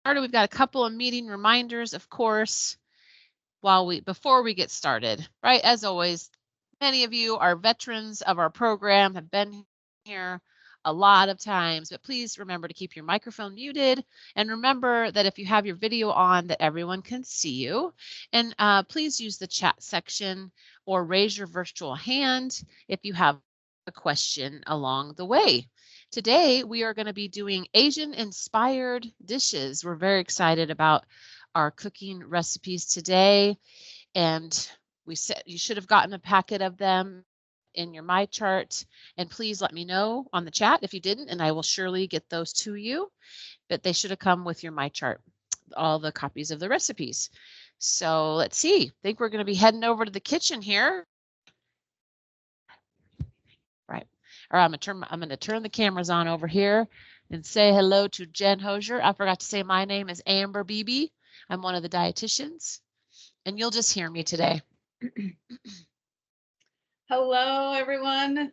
We've got a couple of meeting reminders, of course, before we get started, right? As always, many of you are veterans of our program, have been here a lot of times, but please remember to keep your microphone muted, and remember that if you have your video on, that everyone can see you. And please use the chat section or raise your virtual hand if you have a question along the way. Today, we are going to be doing Asian-inspired dishes. We're very excited about our cooking recipes today, and we said you should have gotten a packet of them in your My Chart, and please let me know on the chat if you didn't, and I will surely get those to you, but they should have come with your My Chart, all the copies of the recipes. So let's see, I think we're going to be heading over to the kitchen here. Right. All right, I'm going to turn the cameras on over here and say hello to Jen Hosier. I forgot to say my name is Amber Beebe. I'm one of the dietitians, and you'll just hear me today. Hello, everyone.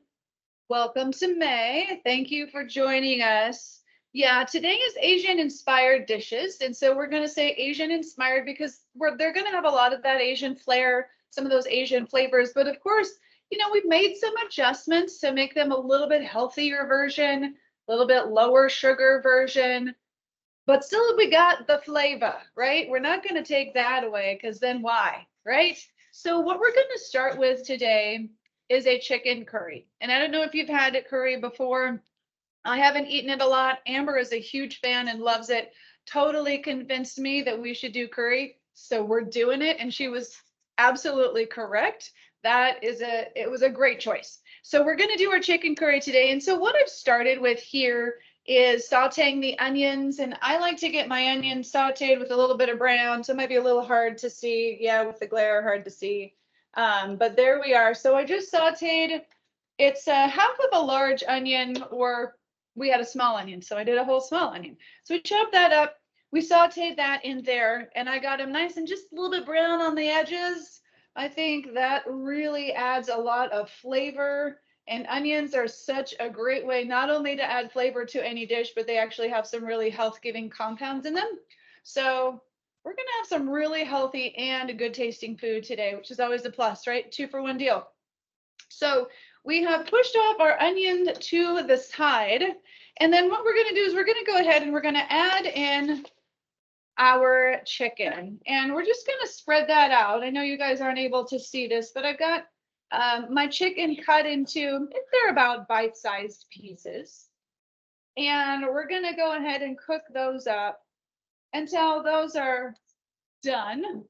Welcome to May. Thank you for joining us. Yeah, today is Asian inspired dishes. And so we're going to say Asian inspired because they're going to have a lot of that Asian flair, some of those Asian flavors. But of course, you know, we've made some adjustments to make them a little bit healthier version, a little bit lower sugar version. But still, we got the flavor, right? We're not going to take that away because then why, right? So what we're going to start with today is a chicken curry. And I don't know if you've had a curry before. I haven't eaten it a lot. Amber is a huge fan and loves it. Totally convinced me that we should do curry. So we're doing it. And she was absolutely correct. It was a great choice. So we're going to do our chicken curry today. And so what I've started with here is sauteing the onions, and I like to get my onions sauteed with a little bit of brown, so it might be a little hard to see. Yeah, with the glare, hard to see. But there we are. So I just sauteed. It's half of a large onion, or we had a small onion, so I did a whole small onion. So we chopped that up. We sauteed that in there, and I got them nice and just a little bit brown on the edges. I think that really adds a lot of flavor. And onions are such a great way not only to add flavor to any dish, but they actually have some really health-giving compounds in them. So we're going to have some really healthy and good tasting food today, which is always a plus, right? 2-for-1 deal. So we have pushed off our onion to the side. And then what we're going to do is we're going to go ahead and we're going to add in our chicken. And we're just going to spread that out. I know you guys aren't able to see this, but I've got my chicken cut into, they're about bite-sized pieces. And we're going to go ahead and cook those up until those are done,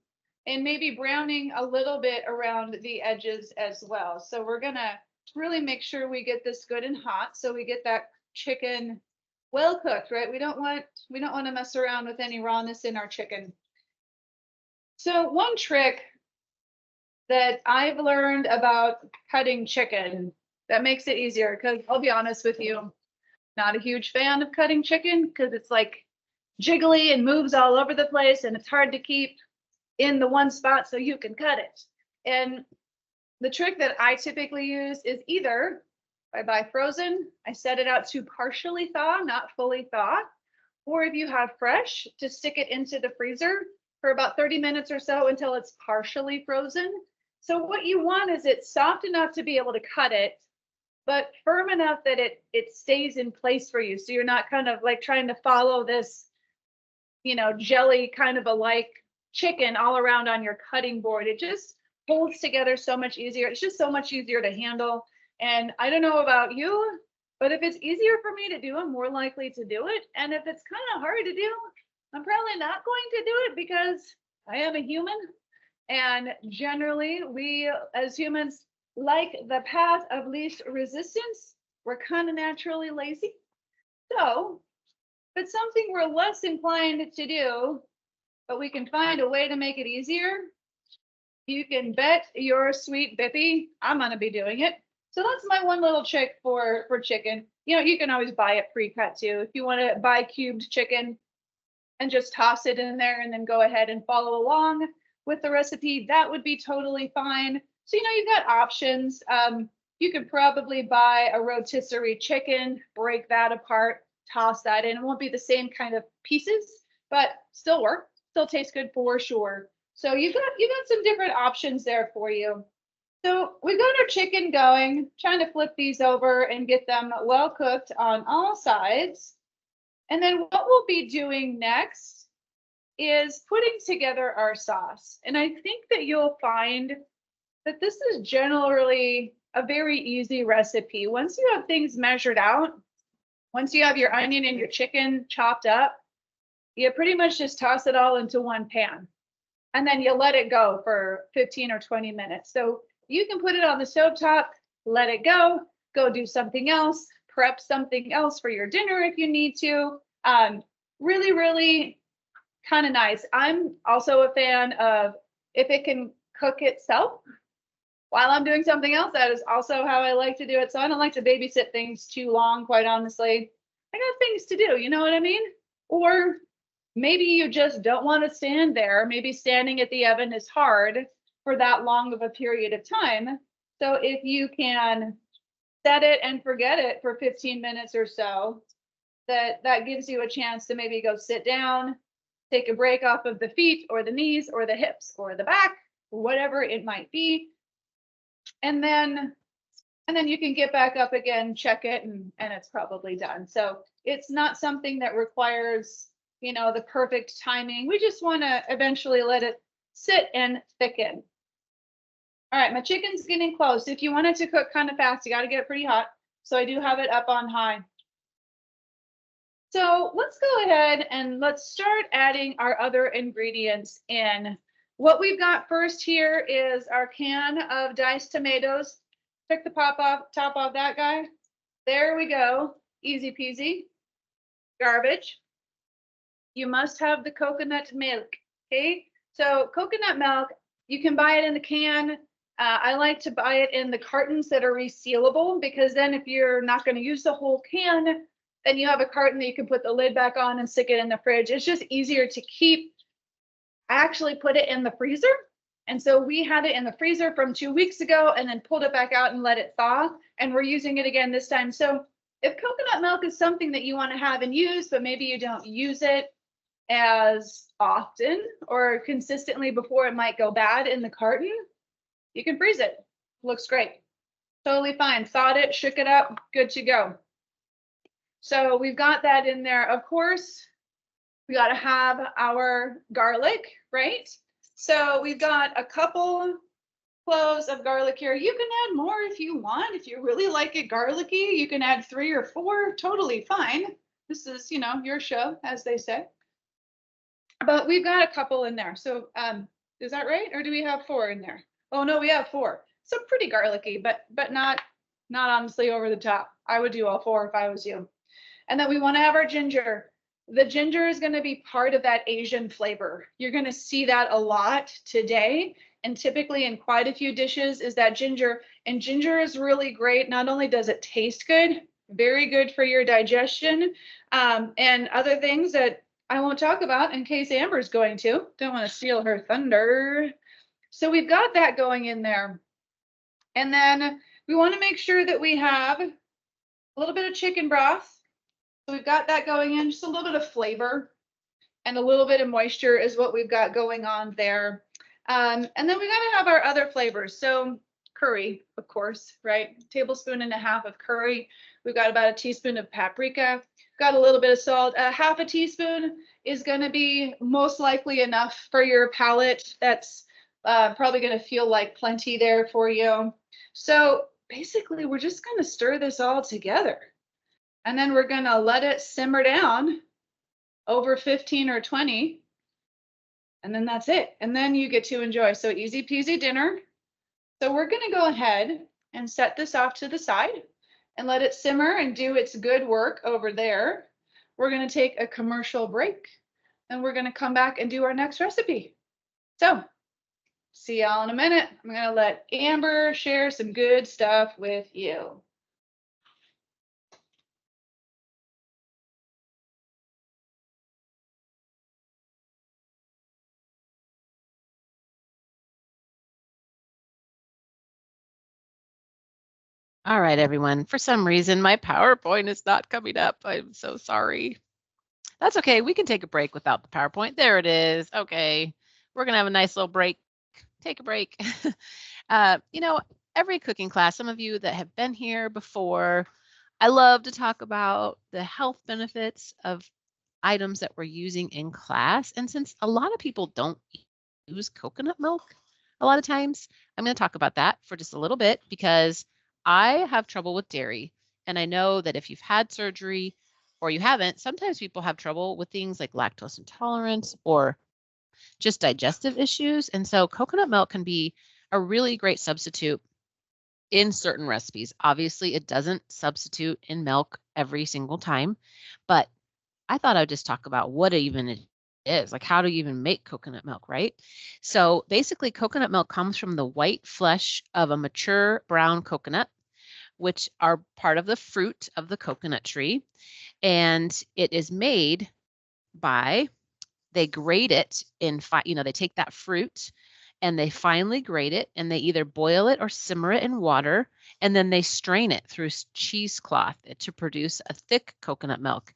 and maybe browning a little bit around the edges as well. So we're going to really make sure we get this good and hot so we get that chicken well cooked, right? We don't want to mess around with any rawness in our chicken. So one trick that I've learned about cutting chicken that makes it easier, because I'll be honest with you, not a huge fan of cutting chicken because it's like jiggly and moves all over the place and it's hard to keep in the one spot so you can cut it. And the trick that I typically use is either I buy frozen, I set it out to partially thaw, not fully thaw, or if you have fresh, to stick it into the freezer for about 30 minutes or so until it's partially frozen. So what you want is it's soft enough to be able to cut it, but firm enough that it stays in place for you. So you're not kind of like trying to follow this, you know, jelly kind of a like chicken all around on your cutting board. It just holds together so much easier. It's just so much easier to handle. And I don't know about you, but if it's easier for me to do, I'm more likely to do it. And if it's kind of hard to do, I'm probably not going to do it because I am a human. And generally, we as humans like the path of least resistance. We're kind of naturally lazy. So if it's something we're less inclined to do, but we can find a way to make it easier, you can bet your sweet bippy I'm going to be doing it. So that's my one little trick for chicken. You know, you can always buy it pre-cut too. If you want to buy cubed chicken and just toss it in there and then go ahead and follow along with the recipe, that would be totally fine. So, you know, you've got options. You could probably buy a rotisserie chicken, break that apart, toss that in. It won't be the same kind of pieces, but still work, still tastes good for sure. So you've got some different options there for you. So we've got our chicken going, trying to flip these over and get them well cooked on all sides. And then what we'll be doing next is putting together our sauce. And I think that you'll find that this is generally a very easy recipe. Once you have things measured out, once you have your onion and your chicken chopped up, you pretty much just toss it all into one pan. And then you let it go for 15 or 20 minutes. So you can put it on the stovetop, let it go do something else, prep something else for your dinner if you need to. Really, really kind of nice. I'm also a fan of if it can cook itself while I'm doing something else. That is also how I like to do it. So I don't like to babysit things too long, quite honestly. I got things to do, you know what I mean? Or maybe you just don't want to stand there. Maybe standing at the oven is hard for that long of a period of time. So if you can set it and forget it for 15 minutes or so, that gives you a chance to maybe go sit down, take a break off of the feet or the knees or the hips or the back, whatever it might be. And then you can get back up again, check it, and it's probably done. So it's not something that requires, the perfect timing. We just want to eventually let it sit and thicken. All right, my chicken's getting close. If you want it to cook kind of fast, you got to get it pretty hot. So I do have it up on high. So let's go ahead and let's start adding our other ingredients in. What we've got first here is our can of diced tomatoes. Took the top off that guy. There we go. Easy peasy. Garbage. You must have the coconut milk. Okay. So coconut milk, you can buy it in the can. I like to buy it in the cartons that are resealable, because then if you're not going to use the whole can, then you have a carton that you can put the lid back on and stick it in the fridge. It's just easier to keep. I actually put it in the freezer. And so we had it in the freezer from 2 weeks ago and then pulled it back out and let it thaw. And we're using it again this time. So if coconut milk is something that you want to have and use, but maybe you don't use it as often or consistently before it might go bad in the carton, you can freeze it. Looks great. Totally fine. Thawed it, shook it up, good to go. So we've got that in there. Of course, we got to have our garlic, right? So we've got a couple cloves of garlic here. You can add more if you want. If you really like it garlicky, you can add 3 or 4, totally fine. This is, your show, as they say. But we've got a couple in there. So is that right? Or do we have 4 in there? Oh, no, we have 4. So pretty garlicky, but not honestly over the top. I would do all 4 if I was you. And then we want to have our ginger. The ginger is going to be part of that Asian flavor. You're going to see that a lot today. And typically in quite a few dishes is that ginger. And ginger is really great. Not only does it taste good, very good for your digestion, and other things that I won't talk about in case Amber's going to. Don't want to steal her thunder. So we've got that going in there. And then we want to make sure that we have a little bit of chicken broth. So we've got that going in, just a little bit of flavor and a little bit of moisture is what we've got going on there. And then we got to have our other flavors. So curry, of course, right? 1.5 tablespoons of curry. We've got about a teaspoon of paprika. Got a little bit of salt. 1/2 teaspoon is going to be most likely enough for your palate. That's probably going to feel like plenty there for you. So basically, we're just going to stir this all together. And then we're going to let it simmer down over 15 or 20. And then that's it. And then you get to enjoy. So easy peasy dinner. So we're going to go ahead and set this off to the side and let it simmer and do its good work over there. We're going to take a commercial break and we're going to come back and do our next recipe. So see y'all in a minute. I'm going to let Amber share some good stuff with you. All right, everyone. For some reason, my PowerPoint is not coming up. I'm so sorry. That's okay. We can take a break without the PowerPoint. There it is. Okay. We're going to have a nice little break. Take a break. You know, every cooking class, some of you that have been here before, I love to talk about the health benefits of items that we're using in class. And since a lot of people don't use coconut milk a lot of times, I'm going to talk about that for just a little bit because I have trouble with dairy. And I know that if you've had surgery or you haven't, sometimes people have trouble with things like lactose intolerance or just digestive issues. And so coconut milk can be a really great substitute in certain recipes. Obviously, it doesn't substitute in milk every single time, but I thought I'd just talk about what even it is, like how do you even make coconut milk, right? So basically, coconut milk comes from the white flesh of a mature brown coconut, which are part of the fruit of the coconut tree. And it is made by, they grate it in, they take that fruit and they finely grate it and they either boil it or simmer it in water. And then they strain it through cheesecloth to produce a thick coconut milk.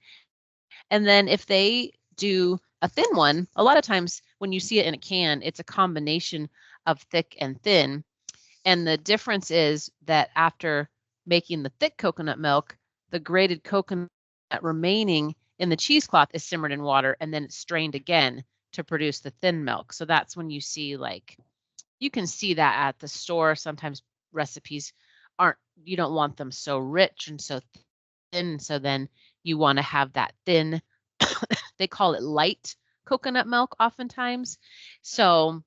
And then if they do a thin one, a lot of times when you see it in a can, it's a combination of thick and thin. And the difference is that after making the thick coconut milk, the grated coconut remaining in the cheesecloth is simmered in water and then it's strained again to produce the thin milk. So that's when you see, like, you can see that at the store. Sometimes recipes you don't want them so rich and so thin. So then you want to have that thin, they call it light coconut milk oftentimes. So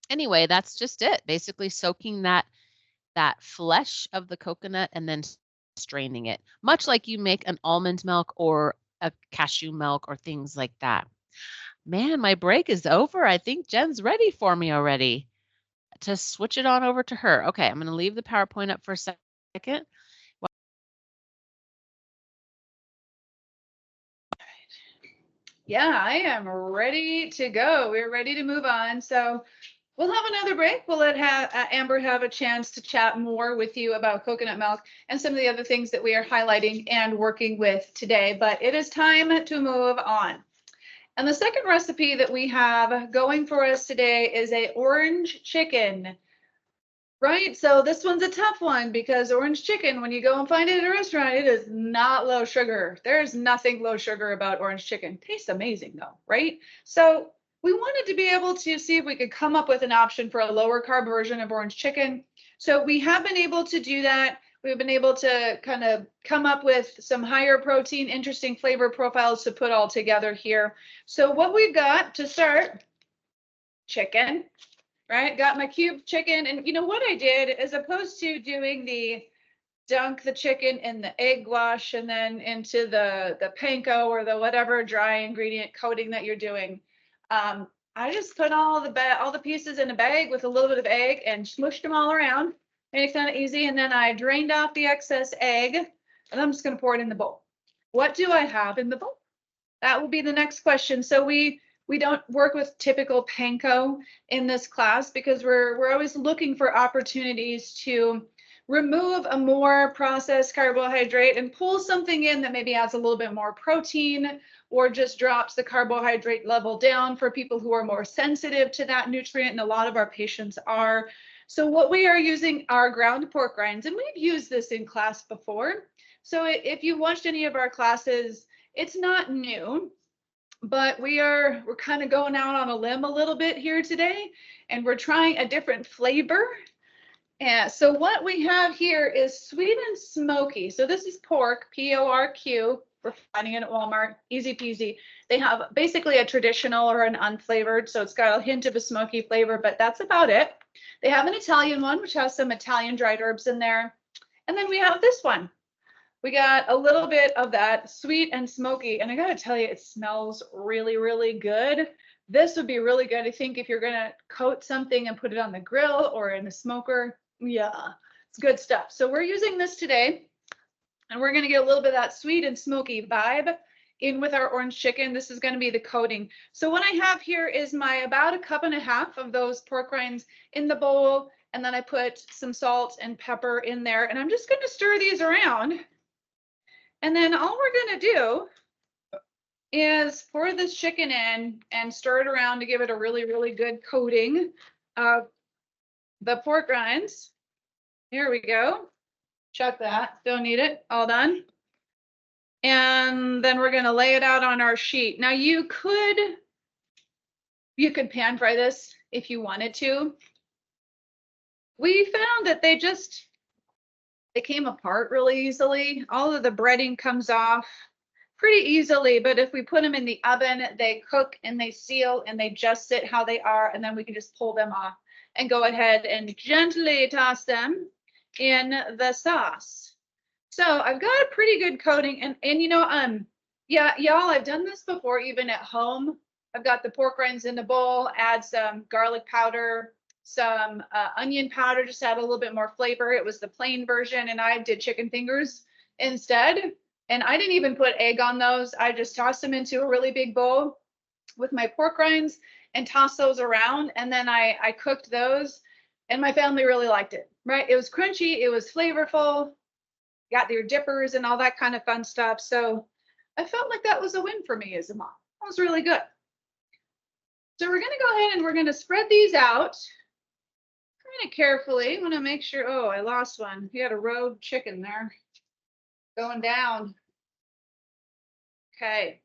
anyway, that's just it. Basically soaking that flesh of the coconut and then straining it, much like you make an almond milk or a cashew milk or things like that. Man, my break is over. I think Jen's ready for me already to switch it on over to her. Okay, I'm going to leave the PowerPoint up for a second. Yeah, I am ready to go. We're ready to move on. So we'll have another break. We'll let Amber have a chance to chat more with you about coconut milk and some of the other things that we are highlighting and working with today. But it is time to move on. And the second recipe that we have going for us today is a orange chicken. Right, so this one's a tough one because orange chicken, when you go and find it at a restaurant, it is not low sugar. There's nothing low sugar about orange chicken. Tastes amazing though, right? So we wanted to be able to see if we could come up with an option for a lower carb version of orange chicken. So we have been able to do that. We've been able to kind of come up with some higher protein, interesting flavor profiles to put all together here. So what we've got to start, chicken. Right, got my cube chicken, and you know what I did, as opposed to doing the dunk the chicken in the egg wash and then into the panko or the whatever dry ingredient coating that you're doing, I just put all the pieces in a bag with a little bit of egg and smushed them all around. And it's kind of easy. And then I drained off the excess egg, and I'm just going to pour it in the bowl. What do I have in the bowl? That will be the next question. So we don't work with typical panko in this class because we're always looking for opportunities to remove a more processed carbohydrate and pull something in that maybe adds a little bit more protein or just drops the carbohydrate level down for people who are more sensitive to that nutrient, and a lot of our patients are. So what we are using are ground pork rinds, and we've used this in class before. So if you watched any of our classes, it's not new, but we're kind of going out on a limb a little bit here today, and we're trying a different flavor. And so what we have here is sweet and smoky. So this is pork, P-O-R-Q. We're finding it at Walmart, easy peasy. They have basically a traditional or an unflavored, so it's got a hint of a smoky flavor, but that's about it. They have an Italian one, which has some Italian dried herbs in there. And then we have this one. We got a little bit of that sweet and smoky, and I gotta tell you, it smells really, really good. This would be really good, I think, if you're gonna coat something and put it on the grill or in the smoker. Yeah, it's good stuff. So we're using this today, and we're gonna get a little bit of that sweet and smoky vibe in with our orange chicken. This is gonna be the coating. So what I have here is my about 1.5 cups of those pork rinds in the bowl, and then I put some salt and pepper in there, and I'm just gonna stir these around. And then all we're going to do is pour this chicken in and stir it around to give it a really, really good coating of the pork rinds. Here we go. Chuck that. Don't need it. All done. And then we're going to lay it out on our sheet. Now you could pan fry this if you wanted to. We found that they came apart really easily. All of the breading comes off pretty easily, but if we put them in the oven, they cook and they seal and they just sit how they are, and then we can just pull them off and go ahead and gently toss them in the sauce. So I've got a pretty good coating, and you know, yeah, y'all, I've done this before, even at home. I've got the pork rinds in the bowl, add some garlic powder, some onion powder, just add a little bit more flavor. It was the plain version, and I did chicken fingers instead. And I didn't even put egg on those. I just tossed them into a really big bowl with my pork rinds and tossed those around. And then I cooked those, and my family really liked it, right? It was crunchy, it was flavorful, got your dippers and all that kind of fun stuff. So I felt like that was a win for me as a mom. That was really good. So we're gonna go ahead and we're gonna spread these out kind of carefully. I wanna make sure, oh, I lost one. You had a rogue chicken there. Going down. Okay.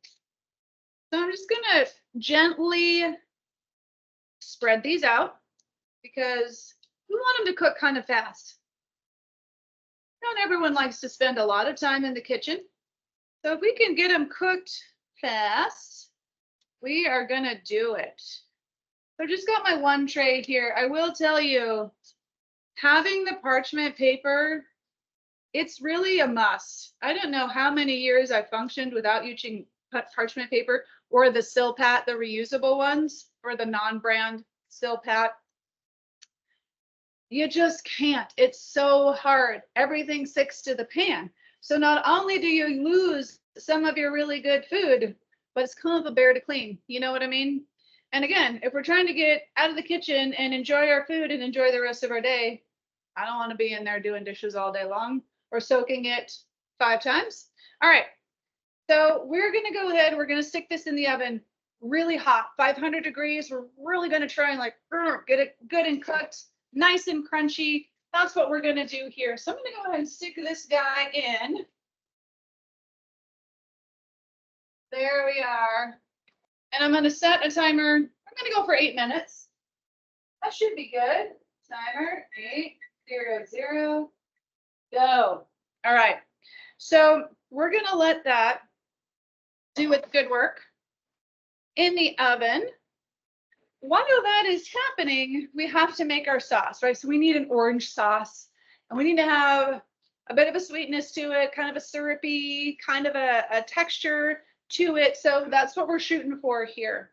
So I'm just gonna gently spread these out because we want them to cook kind of fast. Not everyone likes to spend a lot of time in the kitchen. So if we can get them cooked fast, we are gonna do it. So I just got my one tray here. I will tell you, having the parchment paper, it's really a must. I don't know how many years I've functioned without using parchment paper or the Silpat, the reusable ones, or the non-brand Silpat. You just can't. It's so hard. Everything sticks to the pan. So not only do you lose some of your really good food, but it's kind of a bear to clean. You know what I mean? And again, if we're trying to get out of the kitchen and enjoy our food and enjoy the rest of our day, I don't want to be in there doing dishes all day long or soaking it 5 times. All right, so we're gonna go ahead, we're gonna stick this in the oven really hot, 500 degrees. We're really gonna try and like get it good and cooked, nice and crunchy. That's what we're gonna do here. So I'm gonna go ahead and stick this guy in. There we are. And I'm gonna set a timer. I'm gonna go for 8 minutes. That should be good. Timer, 8, 0, 0. Go. All right. So we're going to let that do its good work in the oven. While that is happening, we have to make our sauce, right? So we need an orange sauce, and we need to have a bit of a sweetness to it, kind of a syrupy, kind of a texture to it. So that's what we're shooting for here.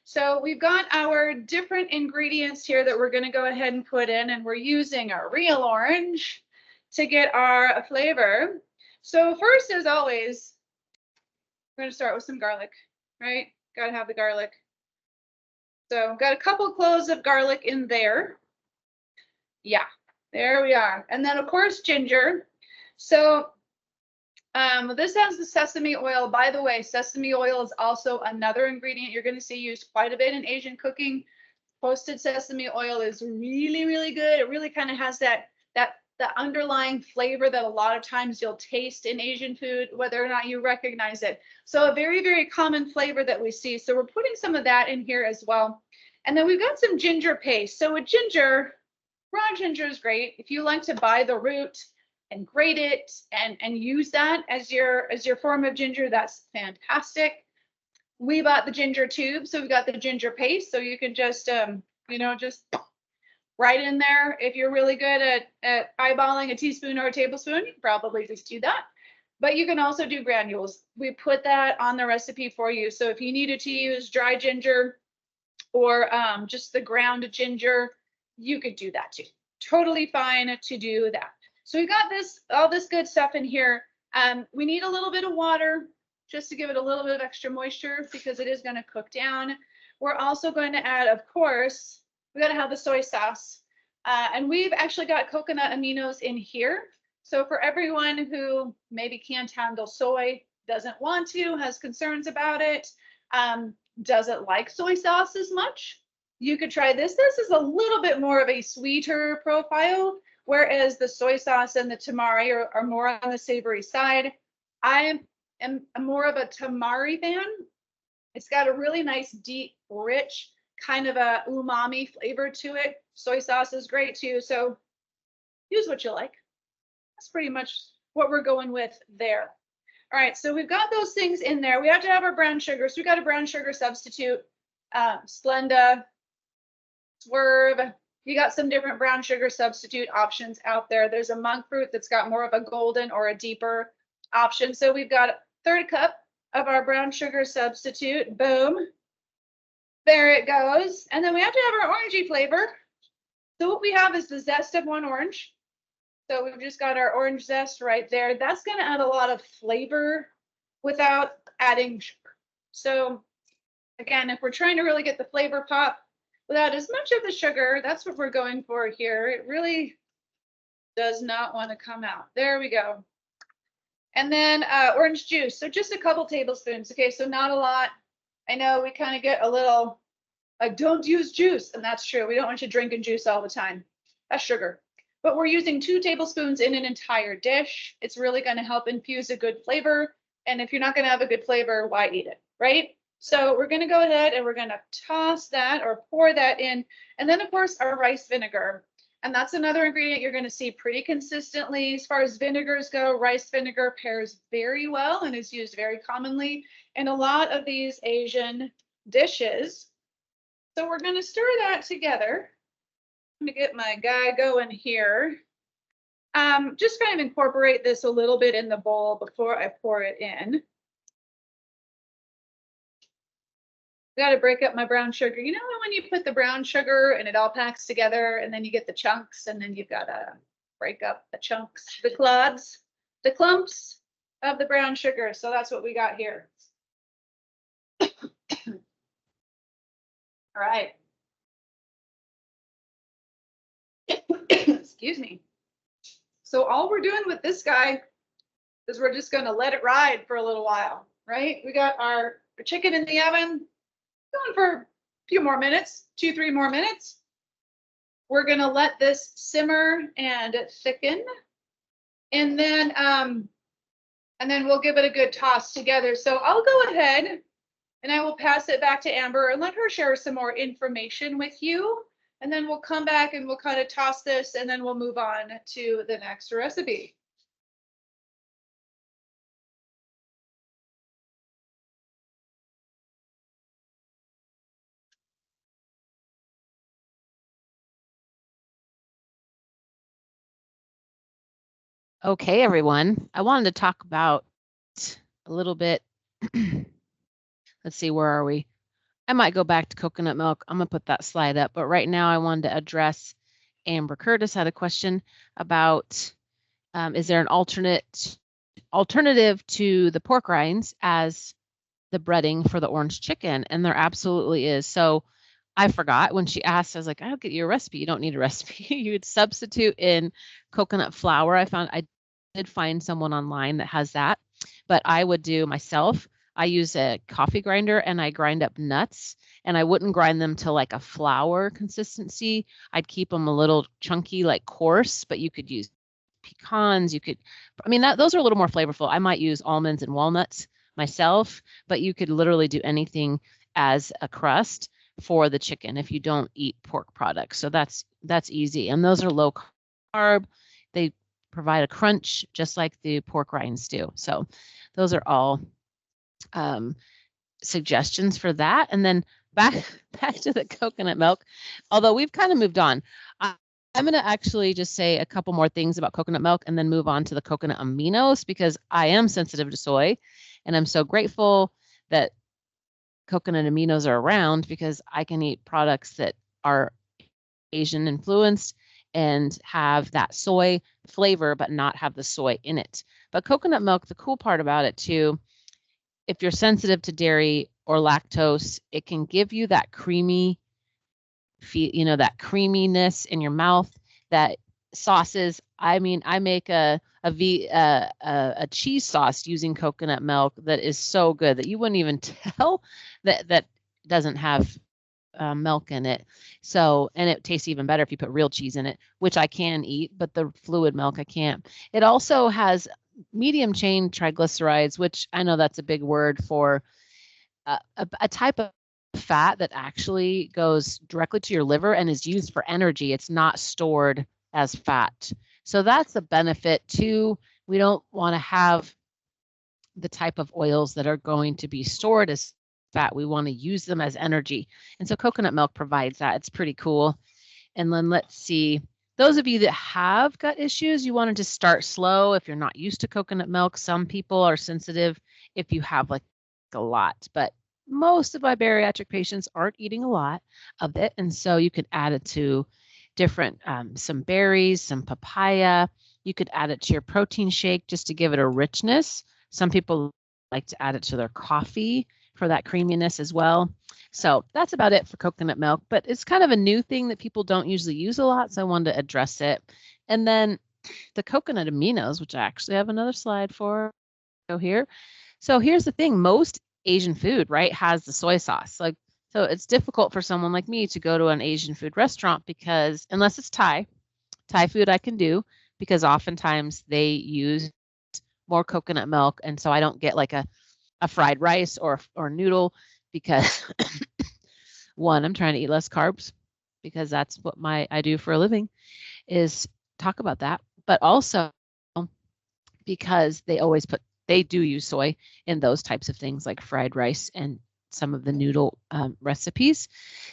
So we've got our different ingredients here that we're going to go ahead and put in, and we're using a real orange to get our flavor. So first, as always, we're going to start with some garlic, right? Got to have the garlic. So got a couple cloves of garlic in there. Yeah, there we are. And then of course, ginger. So this has the sesame oil. By the way, sesame oil is also another ingredient you're going to see used quite a bit in Asian cooking. Toasted sesame oil is really, really good. It really kind of has that the underlying flavor that a lot of times you'll taste in Asian food, whether or not you recognize it. So a very, very common flavor that we see. So we're putting some of that in here as well. And then we've got some ginger paste. So with ginger, raw ginger is great. If you like to buy the root and grate it and use that as your form of ginger, that's fantastic. We bought the ginger tube, so we've got the ginger paste. So you can just, just right in there. If you're really good at eyeballing a teaspoon or a tablespoon, you can probably just do that. But you can also do granules. We put that on the recipe for you. So if you needed to use dry ginger or just the ground ginger, you could do that too. Totally fine to do that. So we've got all this good stuff in here. We need a little bit of water just to give it a little bit of extra moisture because it is going to cook down. We're also going to add, of course, we got to have the soy sauce. And we've actually got coconut aminos in here. So for everyone who maybe can't handle soy, doesn't want to, has concerns about it, doesn't like soy sauce as much, you could try this. This is a little bit more of a sweeter profile, whereas the soy sauce and the tamari are more on the savory side. I am more of a tamari fan. It's got a really nice, deep, rich kind of a umami flavor to it. Soy sauce is great too. So use what you like. That's pretty much what we're going with there. All right, so we've got those things in there. We have to have our brown sugar. So we got a brown sugar substitute, Splenda, Swerve. You got some different brown sugar substitute options out there. There's a monk fruit that's got more of a golden or a deeper option. So we've got a third cup of our brown sugar substitute. Boom. There it goes. And then we have to have our orangey flavor. So what we have is the zest of one orange. So we've just got our orange zest right there. That's going to add a lot of flavor without adding sugar. So again, if we're trying to really get the flavor pop without as much of the sugar, that's what we're going for here. It really does not want to come out. There we go. And then orange juice. So just a couple tablespoons. Okay, so not a lot. I know we kind of get a little, don't use juice. And that's true. We don't want you drinking juice all the time. That's sugar. But we're using 2 tablespoons in an entire dish. It's really going to help infuse a good flavor. And if you're not going to have a good flavor, why eat it, right? So we're going to go ahead and we're going to toss that or pour that in. And then, of course, our rice vinegar. And that's another ingredient you're going to see pretty consistently. As far as vinegars go, rice vinegar pairs very well and is used very commonly in a lot of these Asian dishes. So we're going to stir that together. I'm going to get my guy going here. Just kind of incorporate this a little bit in the bowl before I pour it in. Got to break up my brown sugar. You know when you put the brown sugar and it all packs together and then you get the chunks and then you've got to break up the chunks, the clods, the clumps of the brown sugar. So that's what we got here. All right. Excuse me. So all we're doing with this guy is we're just going to let it ride for a little while, right? We got our chicken in the oven going for a few more minutes, 2-3 more minutes. We're going to let this simmer and thicken. And then we'll give it a good toss together. So I'll go ahead and I will pass it back to Amber and let her share some more information with you. And then we'll come back and we'll kind of toss this and then we'll move on to the next recipe. Okay, everyone. I wanted to talk about a little bit. Let's see, where are we? I might go back to coconut milk. I'm going to put that slide up. But right now I wanted to address Amber Curtis had a question about, is there an alternative to the pork rinds as the breading for the orange chicken? And there absolutely is. So I forgot when she asked, I was like, I'll get you a recipe. You don't need a recipe. You'd substitute in coconut flour. I did find someone online that has that, but I would do myself. I use a coffee grinder and I grind up nuts, and I wouldn't grind them to like a flour consistency. I'd keep them a little chunky, like coarse, but you could use pecans. Those are a little more flavorful. I might use almonds and walnuts myself, but you could literally do anything as a crust for the chicken if you don't eat pork products. So that's easy. And those are low carb. They provide a crunch just like the pork rinds do. So those are all suggestions for that. And then back to the coconut milk, although we've kind of moved on. I'm going to actually just say a couple more things about coconut milk and then move on to the coconut aminos, because I am sensitive to soy, and I'm so grateful that coconut aminos are around because I can eat products that are Asian influenced and have that soy flavor but not have the soy in it. But coconut milk, the cool part about it too, if you're sensitive to dairy or lactose, it can give you that creamy, that creaminess in your mouth that sauces. I mean, I make a cheese sauce using coconut milk that is so good that you wouldn't even tell that doesn't have milk in it. So, and it tastes even better if you put real cheese in it, which I can eat, but the fluid milk I can't. It also has medium chain triglycerides, which I know that's a big word for a type of fat that actually goes directly to your liver and is used for energy. It's not stored as fat. So that's a benefit too. We don't want to have the type of oils that are going to be stored as fat. We want to use them as energy. And so coconut milk provides that. It's pretty cool. And then let's see. Those of you that have gut issues, you wanted to start slow. If you're not used to coconut milk, some people are sensitive if you have like a lot, but most of my bariatric patients aren't eating a lot of it. And so you could add it to different, some berries, some papaya. You could add it to your protein shake just to give it a richness. Some people like to add it to their coffee for that creaminess as well. So that's about it for coconut milk, but it's kind of a new thing that people don't usually use a lot. So I wanted to address it. And then the coconut aminos, which I actually have another slide for here. So here's the thing. Most Asian food, right, has the soy sauce. Like, so it's difficult for someone like me to go to an Asian food restaurant because unless it's Thai food I can do because oftentimes they use more coconut milk. And so I don't get like a fried rice or noodle because one, I'm trying to eat less carbs because that's what I do for a living is talk about that. But also because they do use soy in those types of things like fried rice and some of the noodle recipes.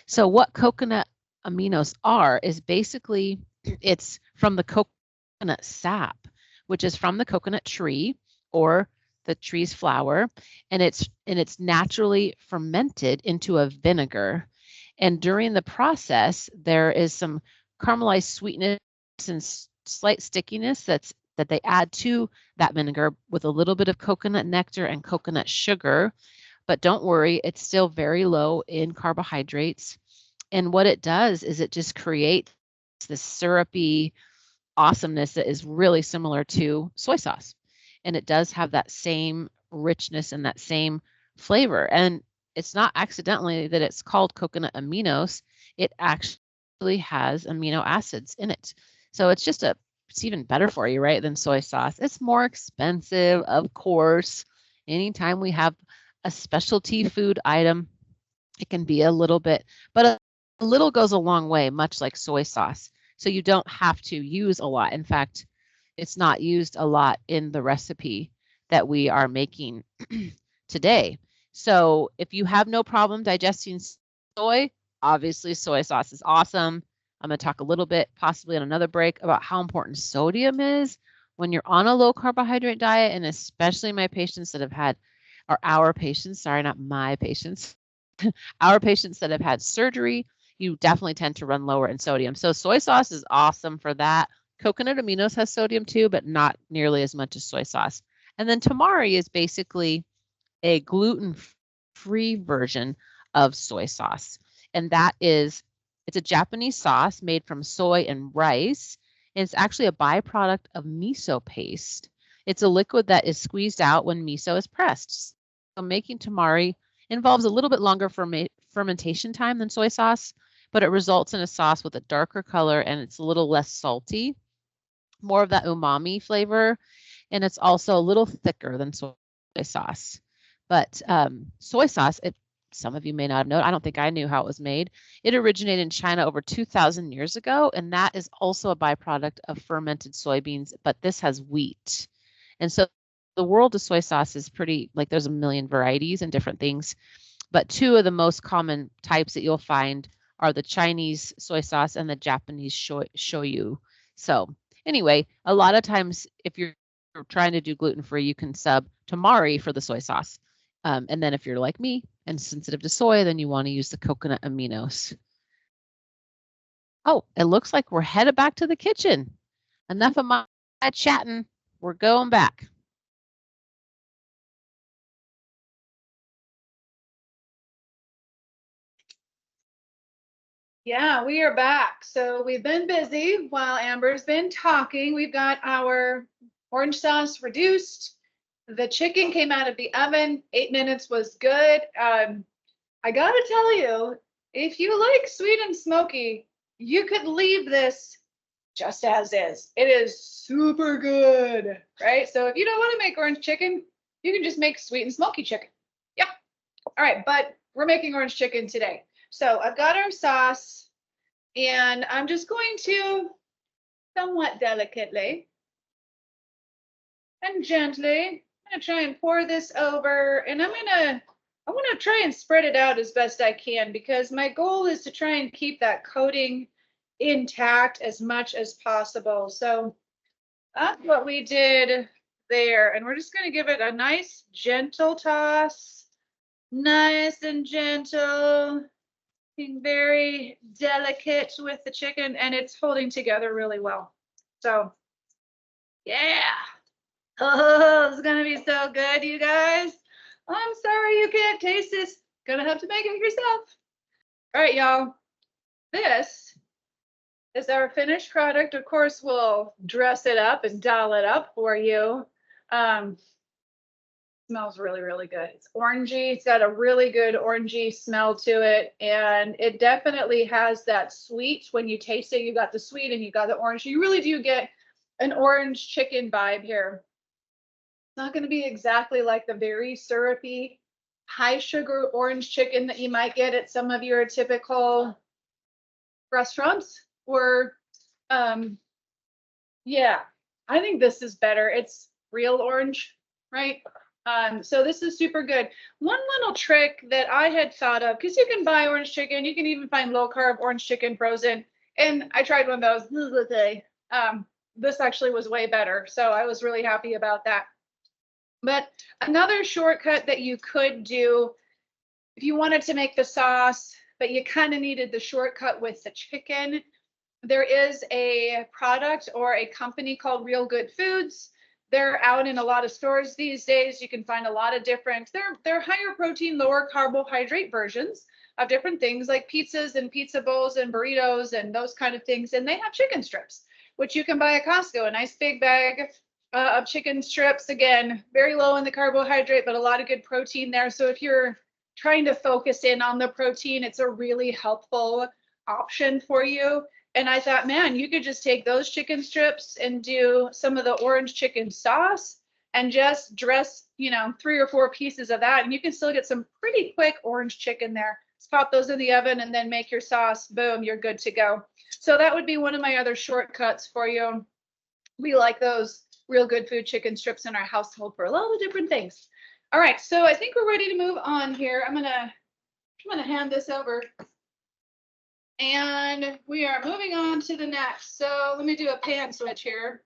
So what coconut aminos are is basically it's from the coconut sap, which is from the coconut tree or the tree's flower, and it's naturally fermented into a vinegar. And during the process, there is some caramelized sweetness and slight stickiness that they add to that vinegar with a little bit of coconut nectar and coconut sugar. But don't worry, it's still very low in carbohydrates. And what it does is it just creates this syrupy awesomeness that is really similar to soy sauce. And it does have that same richness and that same flavor. And it's not accidentally that it's called coconut aminos. It actually has amino acids in it. So it's even better for you, right, than soy sauce. It's more expensive, of course. Anytime we have a specialty food item, it can be a little bit, but a little goes a long way, much like soy sauce. So you don't have to use a lot. In fact, it's not used a lot in the recipe that we are making today. So if you have no problem digesting soy, obviously soy sauce is awesome. I'm going to talk a little bit, possibly on another break, about how important sodium is when you're on a low carbohydrate diet, and especially my patients that have had, or our patients, sorry, not my patients, our patients that have had surgery, you definitely tend to run lower in sodium. So soy sauce is awesome for that. Coconut aminos has sodium too, but not nearly as much as soy sauce. And then tamari is basically a gluten-free version of soy sauce. And it's a Japanese sauce made from soy and rice. And it's actually a byproduct of miso paste. It's a liquid that is squeezed out when miso is pressed. So making tamari involves a little bit longer fermentation time than soy sauce, but it results in a sauce with a darker color and it's a little less salty, more of that umami flavor, and it's also a little thicker than soy sauce. But soy sauce, some of you may not have known, I don't think I knew how it was made. It originated in China over 2,000 years ago, and that is also a byproduct of fermented soybeans, but this has wheat. And so the world of soy sauce is pretty, like there's a million varieties and different things, but two of the most common types that you'll find are the Chinese soy sauce and the Japanese shoyu. So anyway, a lot of times if you're trying to do gluten-free, you can sub tamari for the soy sauce. And then if you're like me and sensitive to soy, then you want to use the coconut aminos. Oh, it looks like we're headed back to the kitchen. Enough of my chatting. We're going back. Yeah, we are back. So we've been busy while Amber's been talking. We've got our orange sauce reduced. The chicken came out of the oven. 8 minutes was good. I gotta tell you, if you like sweet and smoky, you could leave this just as is. It is super good, right? So if you don't want to make orange chicken, you can just make sweet and smoky chicken. Yeah. All right, but we're making orange chicken today. So I've got our sauce, and I'm just going to somewhat delicately and gently, I'm gonna try and pour this over, and I want to try and spread it out as best I can because my goal is to try and keep that coating intact as much as possible. So that's what we did there. And we're just going to give it a nice gentle toss, nice and gentle, being very delicate with the chicken, and it's holding together really well. So yeah. Oh, it's gonna be so good, you guys. I'm sorry you can't taste this. Gonna have to make it yourself. All right, y'all. This is our finished product. Of course, we'll dress it up and doll it up for you. Smells really, really good. It's orangey. It's got a really good orangey smell to it. And it definitely has that sweet. When you taste it, you got the sweet and you got the orange. You really do get an orange chicken vibe here. It's not going to be exactly like the very syrupy, high sugar orange chicken that you might get at some of your typical restaurants. Or, yeah, I think this is better. It's real orange, right? So this is super good. One little trick that I had thought of, because you can buy orange chicken, you can even find low carb orange chicken frozen. And I tried one of those. This actually was way better. So I was really happy about that. But another shortcut that you could do if you wanted to make the sauce, but you kind of needed the shortcut with the chicken, there is a product or a company called Real Good Foods. They're out in a lot of stores these days. You can find a lot of different, they're higher protein, lower carbohydrate versions of different things like pizzas and pizza bowls and burritos and those kind of things. And they have chicken strips, which you can buy at Costco, a nice big bag of chicken strips. Again, very low in the carbohydrate, but a lot of good protein there. So if you're trying to focus in on the protein, it's a really helpful option for you. And I thought, man, you could just take those chicken strips and do some of the orange chicken sauce and just dress, 3 or 4 pieces of that. And you can still get some pretty quick orange chicken there. Just pop those in the oven and then make your sauce. Boom, you're good to go. So that would be one of my other shortcuts for you. We like those Real Good Food chicken strips in our household for a lot of different things. All right, so I think we're ready to move on here. I'm gonna hand this over. And we are moving on to the next. So let me do a pan switch here.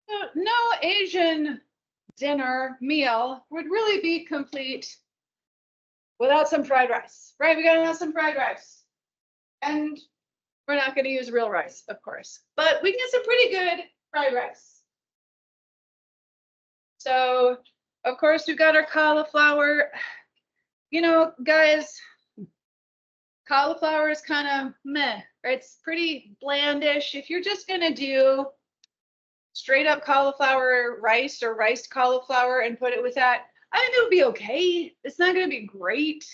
So no Asian dinner meal would really be complete without some fried rice, right? We gotta have some fried rice. And we're not gonna use real rice, of course, but we can get some pretty good fried rice. So of course we've got our cauliflower. Guys, cauliflower is kind of meh. It's pretty blandish. If you're just gonna do straight up cauliflower rice or riced cauliflower and put it with that, I think it would be okay. It's not gonna be great.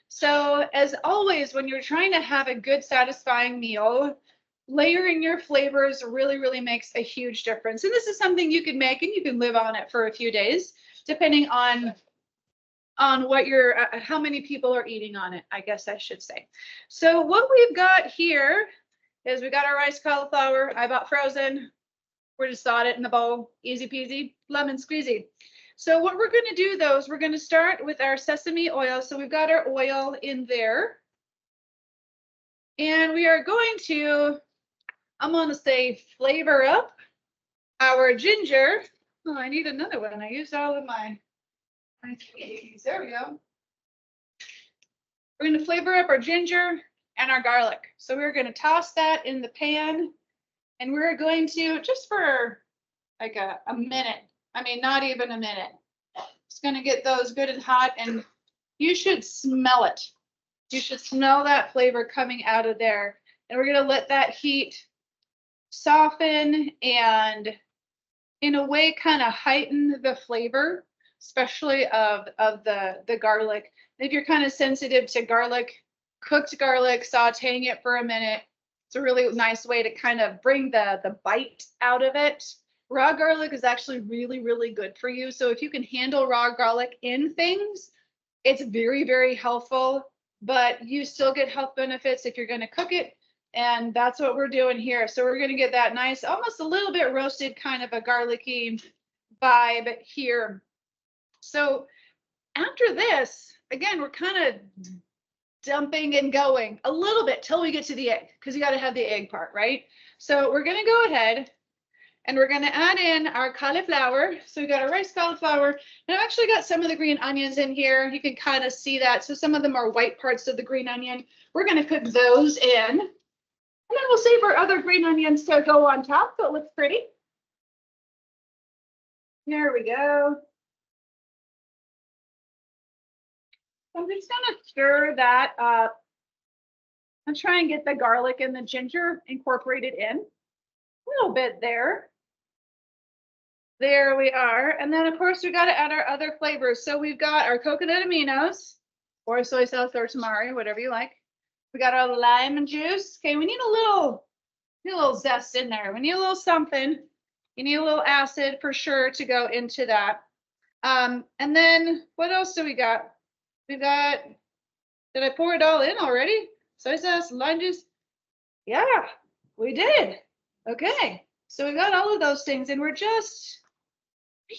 So as always, when you're trying to have a good, satisfying meal, layering your flavors really, really makes a huge difference. And this is something you can make and you can live on it for a few days, depending on what how many people are eating on it, I guess I should say. So what we've got here is we got our rice cauliflower. I bought frozen. We're just thawed it in the bowl, easy peasy, lemon squeezy. So what we're gonna do though is we're gonna start with our sesame oil. So we've got our oil in there. And we are going to, I'm gonna say flavor up our ginger. Oh, I need another one. I used all of my keys. There we go. We're going to flavor up our ginger and our garlic. So we're going to toss that in the pan, and we're going to, just for like a minute, I mean, not even a minute, it's going to get those good and hot, and you should smell it. You should smell that flavor coming out of there. And we're gonna let that heat soften and in a way kind of heighten the flavor, especially of the garlic. If you're kind of sensitive to garlic, cooked garlic, sauteing it for a minute, it's a really nice way to kind of bring the bite out of it. Raw garlic is actually really, really good for you. So if you can handle raw garlic in things, it's very, very helpful, but you still get health benefits if you're going to cook it. And that's what we're doing here. So we're going to get that nice, almost a little bit roasted kind of a garlicky vibe here. So after this, again, we're kind of dumping and going a little bit till we get to the egg, because you got to have the egg part, right? So we're going to go ahead and we're going to add in our cauliflower. So we got our rice cauliflower. And I've actually got some of the green onions in here. You can kind of see that. So some of them are white parts of the green onion. We're going to cook those in. And then we'll save our other green onions to go on top so it looks pretty. There we go. I'm just going to stir that up and try and get the garlic and the ginger incorporated in. A little bit there. There we are. And then, of course, we got to add our other flavors. So we've got our coconut aminos or soy sauce or tamari, whatever you like. We got our lime juice. Okay, we need a little zest in there. We need a little something. You need a little acid for sure to go into that. And then what else do we got? We got, did I pour it all in already? Soy sauce, lime juice. Yeah, we did. Okay, so we got all of those things and we're just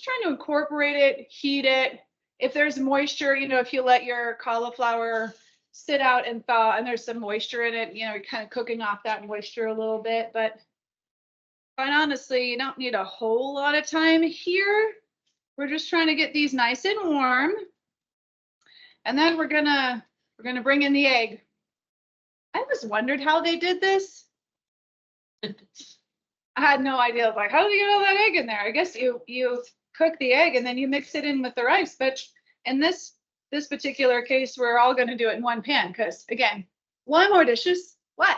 trying to incorporate it, heat it. If there's moisture, you know, if you let your cauliflower sit out and thaw and there's some moisture in it, you know, you're kind of cooking off that moisture a little bit. But quite honestly, you don't need a whole lot of time here. We're just trying to get these nice and warm. And then we're gonna bring in the egg. I always wondered how they did this. I had no idea. I was like, how did you get all that egg in there? I guess you cook the egg and then you mix it in with the rice. But in this particular case, we're all going to do it in one pan because, again, why more dishes? Why?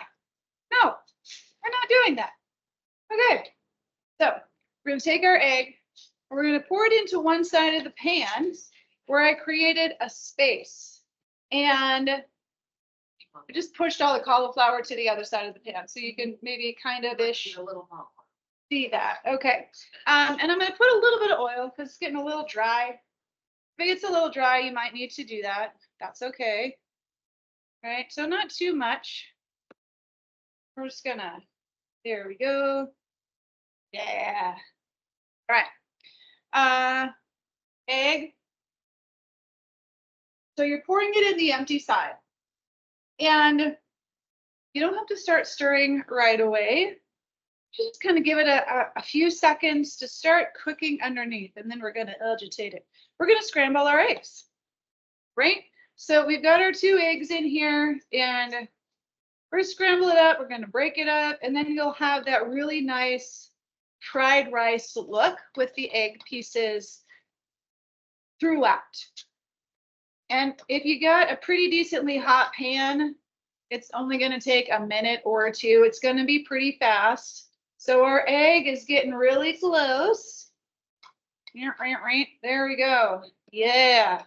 No, we're not doing that. Okay, so we're going to take our egg. We're going to pour it into one side of the pan where I created a space. And I just pushed all the cauliflower to the other side of the pan. So you can maybe kind of ish A little more. see that. Okay. And I'm going to put a little bit of oil because it's getting a little dry. If it gets a little dry, you might need to do that. That's okay. All right. So not too much. We're just going to, there we go. Yeah. All right. Egg. So you're pouring it in the empty side. And you don't have to start stirring right away. Just kind of give it a few seconds to start cooking underneath, and then we're going to agitate it. We're going to scramble our eggs, right? So we've got our 2 eggs in here, and we're going to scramble it up. We're going to break it up, and then you'll have that really nice fried rice look with the egg pieces throughout. And if you got a pretty decently hot pan, it's only going to take a minute or 2. It's going to be pretty fast. So our egg is getting really close. There we go. Yeah.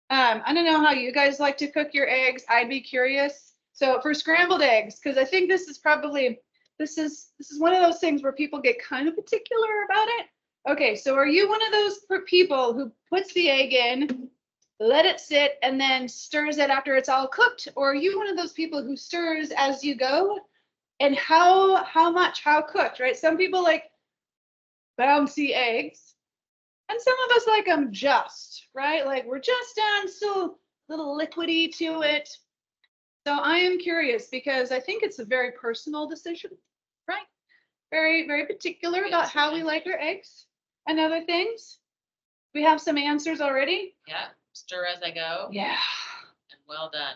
I don't know how you guys like to cook your eggs. I'd be curious. So for scrambled eggs, because I think this is probably, this is one of those things where people get kind of particular about it. Okay, so are you one of those people who puts the egg in, let it sit, and then stirs it after it's all cooked? Or are you one of those people who stirs as you go? And how much, how cooked, right? Some people like bouncy eggs, and some of us like them just, right? Like we're just done, still a little liquidy to it. So I am curious because I think it's a very personal decision, right? Very, very particular about how we like our eggs and other things. We have some answers already. Yeah, stir as I go. Yeah. And well done.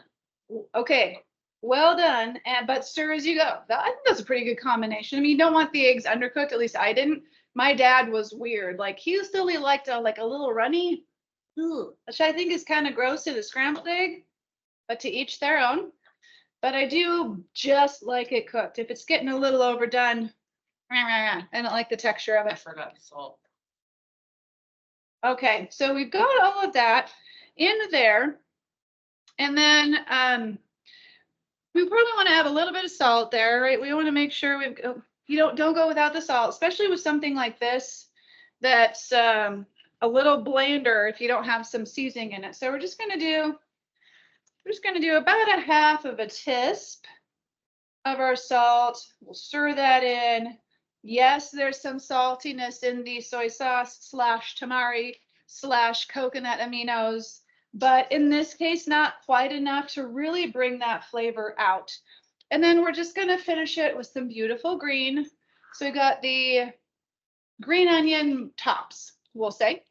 Okay. Well done, but stir as you go. I think that's a pretty good combination. I mean, you don't want the eggs undercooked. At least I didn't. My dad was weird. Like he still liked like a little runny, which I think is kind of gross in a scrambled egg. but to each their own. But I do just like it cooked. If it's getting a little overdone, I don't like the texture of I it. forgot the salt. Okay, so we've got all of that in there. And then we probably want to have a little bit of salt there, right? We want to make sure you don't go without the salt, especially with something like this that's a little blander if you don't have some seasoning in it. So we're just gonna do about a half of a teaspoon of our salt. We'll stir that in. Yes, there's some saltiness in the soy sauce / tamari / coconut aminos, but in this case, not quite enough to really bring that flavor out. And then we're just gonna finish it with some beautiful green. So we got the green onion tops, we'll say.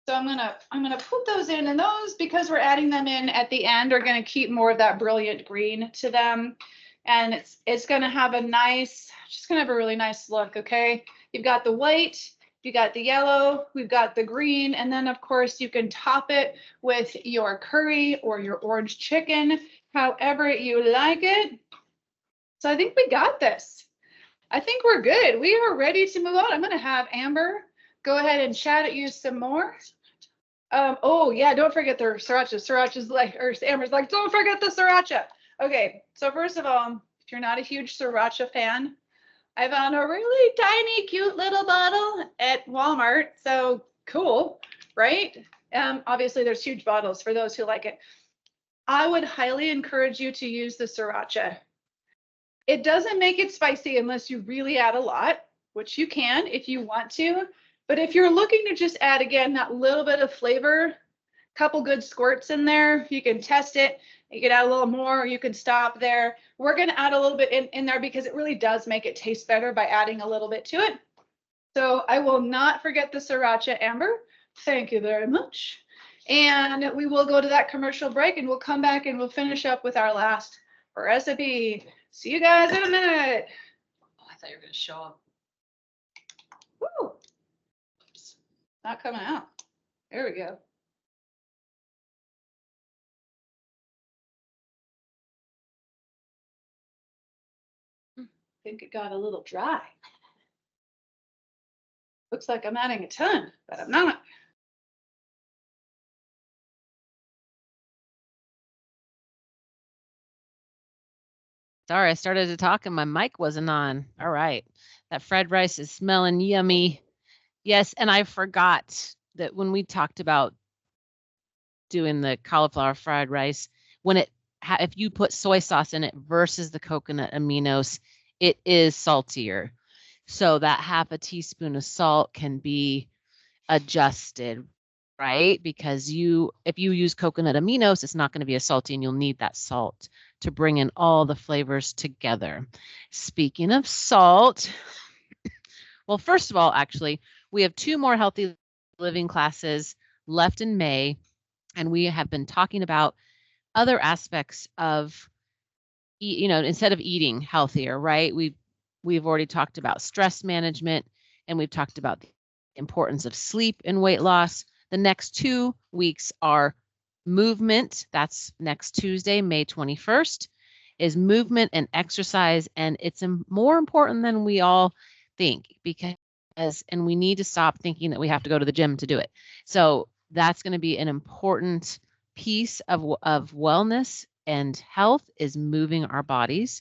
So I'm gonna put those in, and those, because we're adding them in at the end, are gonna keep more of that brilliant green to them. And it's gonna have a nice, just gonna have a really nice look, okay? You've got the white, you got the yellow, we've got the green, and then of course you can top it with your curry or your orange chicken, however you like it. So I think we got this. I think we're good. We are ready to move on. I'm gonna have Amber go ahead and chat at you some more. Oh yeah, don't forget the sriracha. Sriracha's like, or Amber's like, don't forget the sriracha. Okay, so first of all, if you're not a huge sriracha fan, I found a really tiny, cute little bottle at Walmart. So cool, right? Obviously there's huge bottles for those who like it. I would highly encourage you to use the sriracha. It doesn't make it spicy unless you really add a lot, which you can if you want to. But if you're looking to just add, again, that little bit of flavor, couple good squirts in there, you can test it. You can add a little more, or you can stop there. We're going to add a little bit in there because it really does make it taste better by adding a little bit to it. So I will not forget the sriracha, Amber. Thank you very much. And we will go to that commercial break, and we'll come back and we'll finish up with our last recipe. See you guys in a minute. Oh, I thought you were gonna show them. Woo. Oops. Not coming out. There we go. I think it got a little dry. Looks like I'm adding a ton, but I'm not. Sorry, I started to talk and my mic wasn't on. All right. That fried rice is smelling yummy. Yes, and I forgot that when we talked about doing the cauliflower fried rice, when if you put soy sauce in it versus the coconut aminos, it is saltier. So that half a teaspoon of salt can be adjusted, right? Because if you use coconut aminos, it's not going to be as salty, and you'll need that salt to bring in all the flavors together. Speaking of salt, well, first of all, actually, we have 2 more healthy living classes left in May, and we have been talking about other aspects of, instead of eating healthier, right? We've already talked about stress management, and we've talked about the importance of sleep in weight loss. The next 2 weeks are movement. That's next Tuesday, May 21st, is movement and exercise. And it's more important than we all think, and we need to stop thinking that we have to go to the gym to do it. So that's going to be an important piece of wellness and health, is moving our bodies.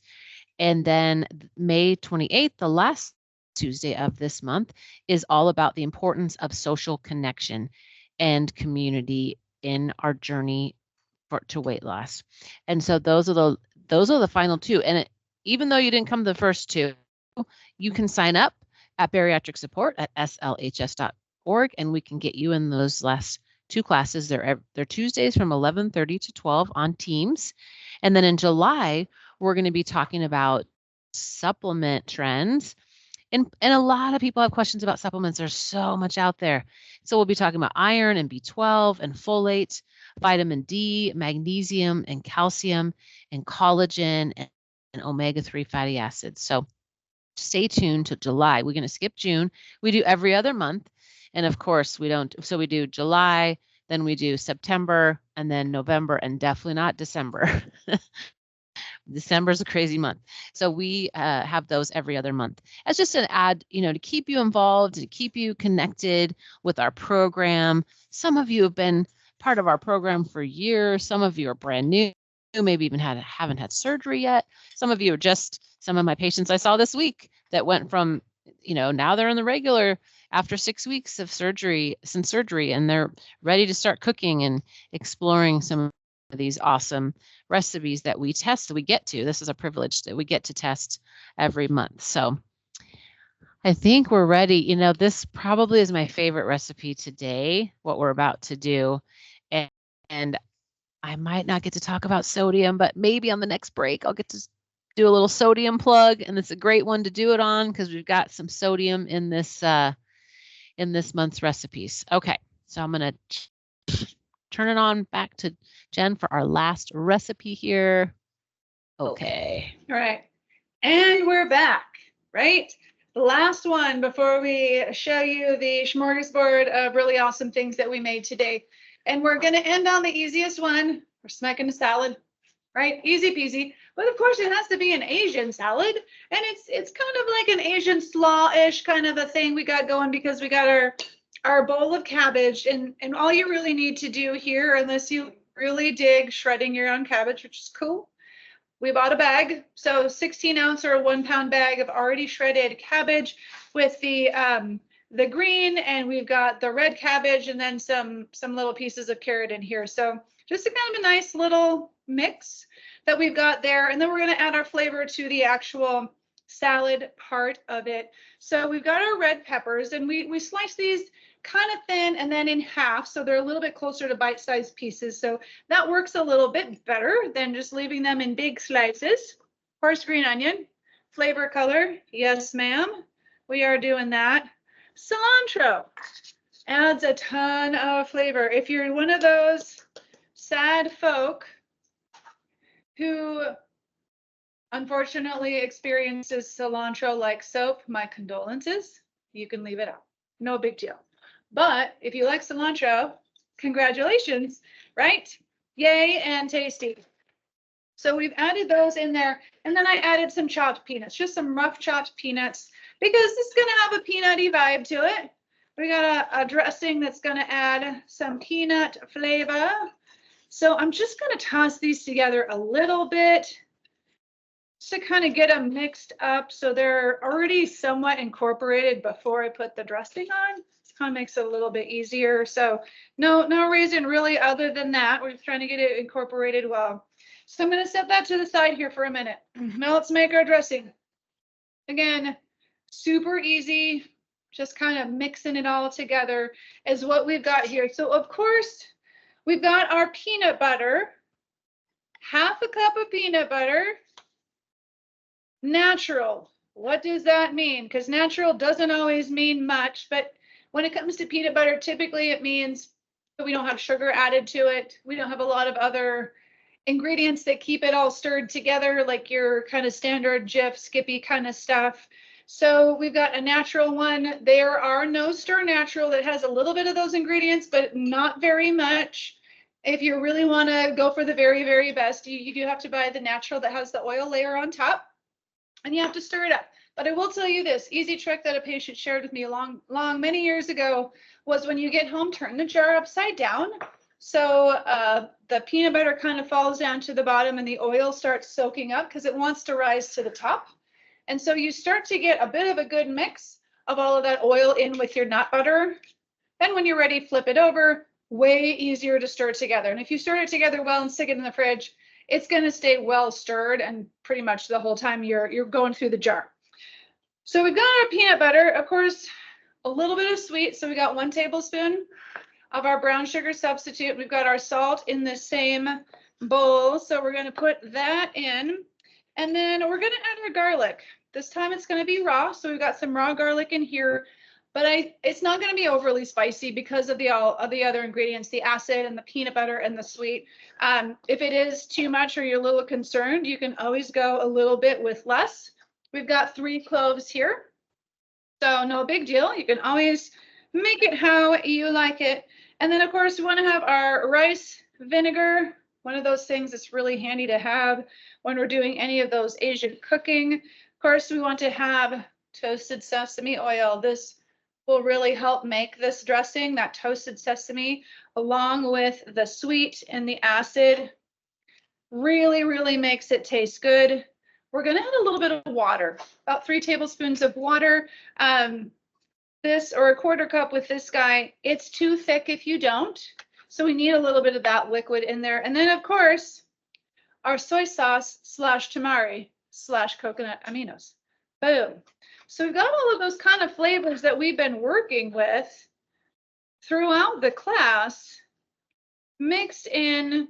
And then May 28th, the last Tuesday of this month, is all about the importance of social connection and community in our journey to weight loss. And so those are the final 2. And even though you didn't come to the first 2, you can sign up at Bariatric Support at slhs.org, and we can get you in those last 2 classes. They're Tuesdays from 11:30 to 12 on Teams. And then in July, we're going to be talking about supplement trends. And a lot of people have questions about supplements. There's so much out there. So we'll be talking about iron and B12 and folate, vitamin D, magnesium and calcium and collagen and omega-3 fatty acids. So stay tuned to July. We're going to skip June. We do every other month. And of course, we don't. So we do July, Then we do September and then November, and definitely not December. December is a crazy month. So we have those every other month. As just an ad, to keep you involved, to keep you connected with our program. Some of you have been part of our program for years. Some of you are brand new, maybe even haven't had surgery yet. Some of you are just some of my patients I saw this week that went from, now they're in the regular after 6 weeks of surgery, and they're ready to start cooking and exploring some of these awesome recipes that we test. This is a privilege that we get to test every month. So I think we're ready. This probably is my favorite recipe today, what we're about to do. And I might not get to talk about sodium, but maybe on the next break, I'll get to do a little sodium plug. And it's a great one to do it on because we've got some sodium in this month's recipes. Okay, so I'm going to turn it on back to Jen for our last recipe here. Okay. All right. And we're back, right? The last one before we show you the smorgasbord of really awesome things that we made today. And we're going to end on the easiest one. We're smacking a salad, right? Easy peasy. But of course, it has to be an Asian salad. And it's kind of like an Asian slaw-ish kind of a thing we got going because we got our bowl of cabbage. And all you really need to do here, unless you really dig shredding your own cabbage, which is cool, we bought a bag, so 16 ounce or a 1 pound bag of already shredded cabbage with the green, and we've got the red cabbage and then some little pieces of carrot in here. So just a kind of a nice little mix that we've got there. And then we're going to add our flavor to the actual salad part of it. So we've got our red peppers, and we slice these kind of thin and then in half, so they're a little bit closer to bite-sized pieces. So that works a little bit better than just leaving them in big slices. Coarse green onion, flavor color, yes ma'am, we are doing that. Cilantro adds a ton of flavor. If you're one of those sad folk who unfortunately experiences cilantro like soap, my condolences. You can leave it out. No big deal. But if you like cilantro, congratulations, right? Yay and tasty. So we've added those in there. And then I added some chopped peanuts, just some rough chopped peanuts, because this is going to have a peanutty vibe to it. We got a dressing that's going to add some peanut flavor. So I'm just going to toss these together a little bit just to kind of get them mixed up so they're already somewhat incorporated before I put the dressing on. Kind of makes it a little bit easier. So no reason really other than that. We're just trying to get it incorporated well. So I'm going to set that to the side here for a minute. Now let's make our dressing. Again, super easy. Just kind of mixing it all together is what we've got here. So of course, we've got our peanut butter, half a cup of peanut butter, natural. What does that mean? Because natural doesn't always mean much, but when it comes to peanut butter, typically it means that we don't have sugar added to it. We don't have a lot of other ingredients that keep it all stirred together, like your kind of standard Jif, Skippy kind of stuff. So we've got a natural one. There are no Stir Natural that has a little bit of those ingredients, but not very much. If you really want to go for the very, very best, you do have to buy the natural that has the oil layer on top, and you have to stir it up. But I will tell you this easy trick that a patient shared with me many years ago was when you get home, turn the jar upside down. So the peanut butter kind of falls down to the bottom and the oil starts soaking up because it wants to rise to the top. And so you start to get a bit of a good mix of all of that oil in with your nut butter. Then when you're ready, flip it over. Way easier to stir together. And if you stir it together well and stick it in the fridge, it's going to stay well stirred and pretty much the whole time you're going through the jar. So we've got our peanut butter, of course, a little bit of sweet. So we got 1 tablespoon of our brown sugar substitute. We've got our salt in the same bowl. So we're going to put that in. And then we're going to add our garlic. This time it's going to be raw. So we've got some raw garlic in here. But it's not going to be overly spicy because of the other ingredients, the acid and the peanut butter and the sweet. If it is too much or you're a little concerned, you can always go a little bit with less. We've got 3 cloves here, so no big deal. You can always make it how you like it. And then of course we want to have our rice vinegar, one of those things that's really handy to have when we're doing any of those Asian cooking. Of course, we want to have toasted sesame oil. This will really help make this dressing, that toasted sesame, along with the sweet and the acid. Really, really makes it taste good. We're going to add a little bit of water, about 3 tablespoons of water. This, or a quarter cup with this guy, it's too thick if you don't. So we need a little bit of that liquid in there. And then of course, our soy sauce / tamari / coconut aminos. Boom. So we've got all of those kind of flavors that we've been working with throughout the class mixed in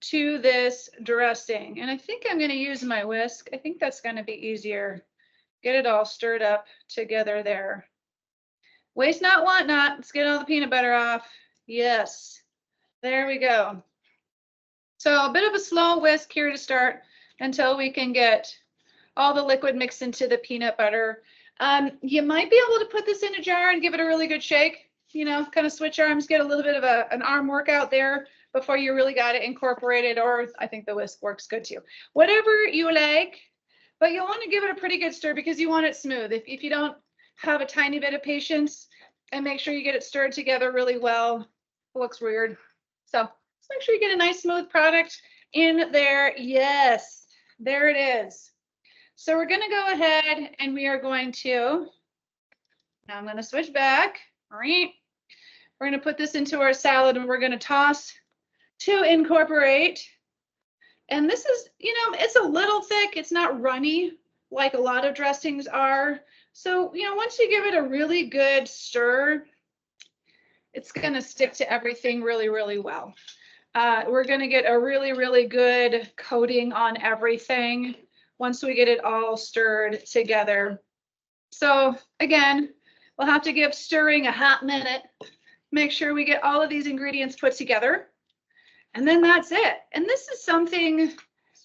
to this dressing. And I think I'm going to use my whisk. I think that's going to be easier. Get it all stirred up together there. Waste not, want not. Let's get all the peanut butter off. Yes. There we go. So a bit of a slow whisk here to start until we can get all the liquid mixed into the peanut butter. You might be able to put this in a jar and give it a really good shake. You know, kind of switch arms, get a little bit of an arm workout there before you really got it incorporated, or I think the whisk works good too. Whatever you like, but you'll want to give it a pretty good stir because you want it smooth. If you don't have a tiny bit of patience, and make sure you get it stirred together really well. It looks weird. So let's make sure you get a nice smooth product in there. Yes, there it is. So we're going to go ahead and we are going to, now I'm going to switch back. We're going to put this into our salad and we're going to toss to incorporate. And this is, you know, it's a little thick. It's not runny like a lot of dressings are. So, you know, once you give it a really good stir, it's going to stick to everything really, really well. We're going to get a really, really good coating on everything once we get it all stirred together. So again, we'll have to give stirring a hot minute. Make sure we get all of these ingredients put together. And then that's it. And this is something,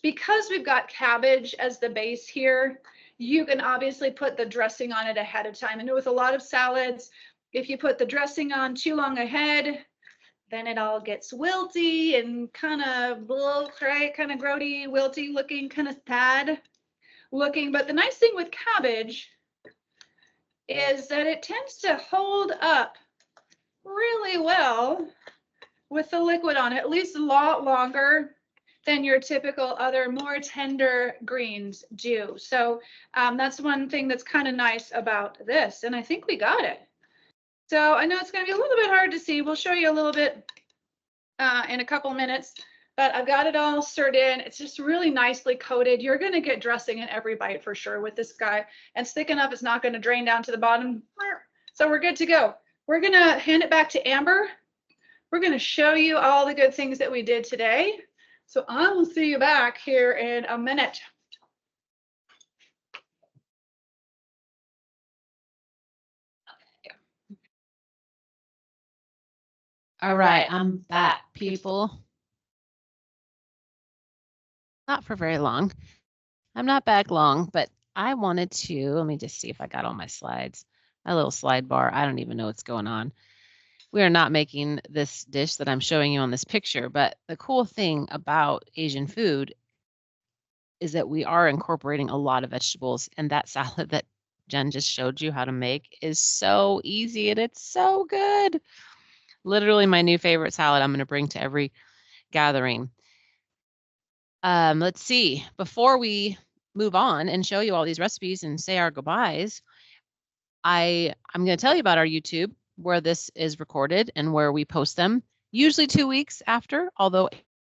because we've got cabbage as the base here, you can obviously put the dressing on it ahead of time. And with a lot of salads, if you put the dressing on too long ahead, then it all gets wilty and kind of right, kind of grody, wilty looking, kind of sad looking. But the nice thing with cabbage is that it tends to hold up really well with the liquid on it, at least a lot longer than your typical other more tender greens do. So that's one thing that's kind of nice about this. And I think we got it. So I know it's going to be a little bit hard to see. We'll show you a little bit in a couple minutes, but I've got it all stirred in. It's just really nicely coated. You're going to get dressing in every bite for sure with this guy. And it's thick enough, it's not going to drain down to the bottom. So we're good to go. We're going to hand it back to Amber. We're going to show you all the good things that we did today. So I will see you back here in a minute. All right, I'm back, people. Not for very long. I'm not back long, but I wanted to, let me just see if I got all my slides. My little slide bar, I don't even know what's going on. We are not making this dish that I'm showing you on this picture, but the cool thing about Asian food is that we are incorporating a lot of vegetables, and that salad that Jen just showed you how to make is so easy and it's so good. Literally my new favorite salad I'm going to bring to every gathering. Let's see, before we move on and show you all these recipes and say our goodbyes, I'm going to tell you about our YouTube, where this is recorded and where we post them, usually 2 weeks after, although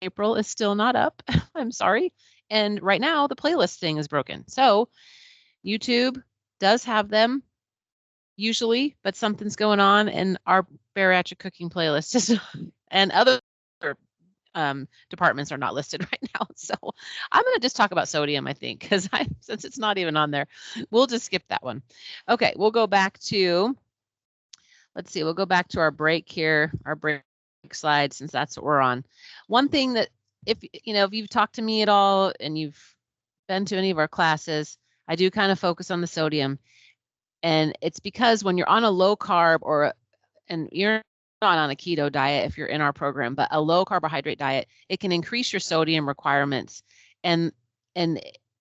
April is still not up. I'm sorry. And right now the playlist thing is broken. So YouTube does have them usually, but something's going on in our bariatric cooking playlist and other departments are not listed right now. So I'm going to just talk about sodium, I think, because since it's not even on there, we'll just skip that one. Okay, we'll go back to, let's see, we'll go back to our break here, our break slide, since that's what we're on. One thing that, if you've talked to me at all and you've been to any of our classes, I do kind of focus on the sodium. And it's because when you're on a low carb and you're not on a keto diet if you're in our program, but a low carbohydrate diet, it can increase your sodium requirements, and